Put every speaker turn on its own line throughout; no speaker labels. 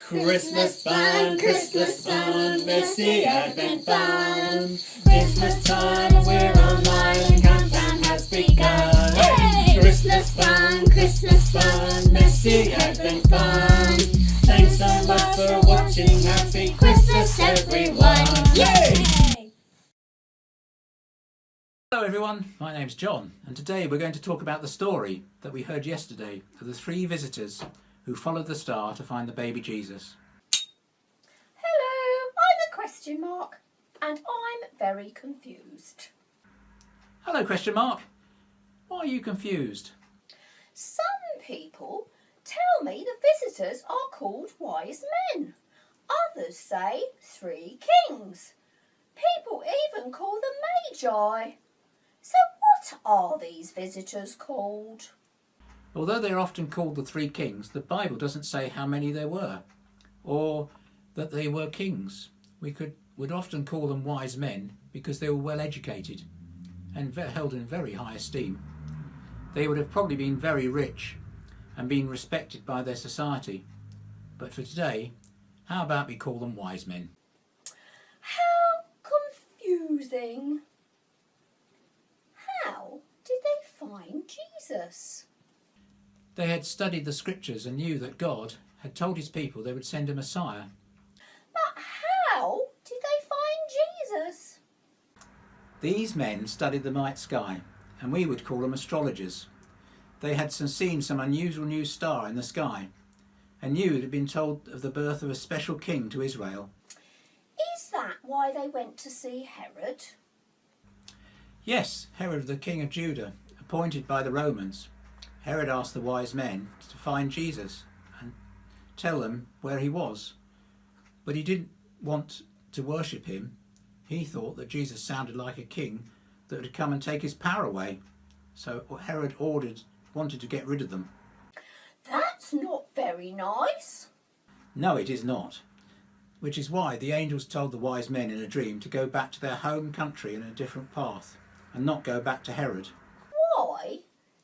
Christmas fun, let's see Advent fun. Christmas time, we're online, countdown has begun. Hey! Christmas fun, let's see Advent fun. Thanks so much for watching, happy Christmas everyone. Yay!
Hello everyone, my name's John, and today we're going to talk about the story that we heard yesterday of the three visitors who followed the star to find the baby Jesus.
Hello, I'm a question mark, and I'm very confused.
Hello, question mark. Why are you confused?
Some people tell me the visitors are called wise men. Others say three kings. People even call them magi. So what are these visitors called?
Although they're often called the three kings, the Bible doesn't say how many there were, or that they were kings. We would often call them wise men because they were well educated and held in very high esteem. They would have probably been very rich and been respected by their society. But for today, how about we call them wise men?
How confusing. How did they find Jesus?
They had studied the scriptures and knew that God had told his people they would send a Messiah.
But how did they find Jesus?
These men studied the night sky, and we would call them astrologers. They had seen some unusual new star in the sky, and knew it had been told of the birth of a special king to Israel.
Is that why they went to see Herod?
Yes, Herod, the king of Judah, appointed by the Romans. Herod asked the wise men to find Jesus and tell them where he was. But he didn't want to worship him. He thought that Jesus sounded like a king that would come and take his power away. So Herod wanted to get rid of them.
That's not very nice.
No, it is not. Which is why the angels told the wise men in a dream to go back to their home country in a different path and not go back to Herod.
Why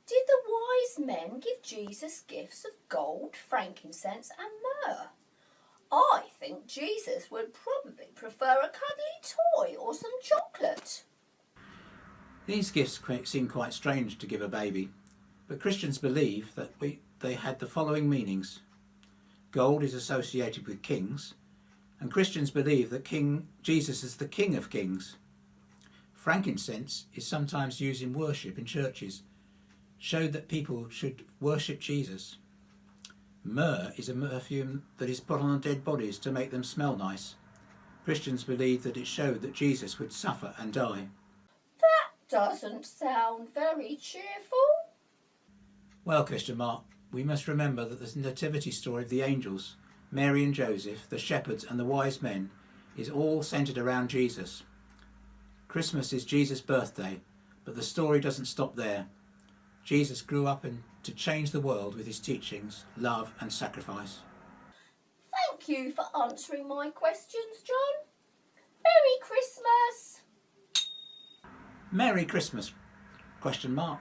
did the wise men give Jesus gifts of gold, frankincense and myrrh? I think Jesus would probably prefer a cuddly toy or some chocolate.
These gifts seem quite strange to give a baby, but Christians believe that they had the following meanings. Gold is associated with kings, and Christians believe that Jesus is the King of Kings. Frankincense is sometimes used in worship in churches, showed that people should worship Jesus. Myrrh is a perfume that is put on dead bodies to make them smell nice. Christians believe that it showed that Jesus would suffer and die.
That doesn't sound very cheerful.
Well, Christian Mark, we must remember that the nativity story of the angels, Mary and Joseph, the shepherds and the wise men, is all centred around Jesus. Christmas is Jesus' birthday, but the story doesn't stop there. Jesus grew up to change the world with his teachings, love and sacrifice.
Thank you for answering my questions, John. Merry Christmas!
Merry Christmas, question mark.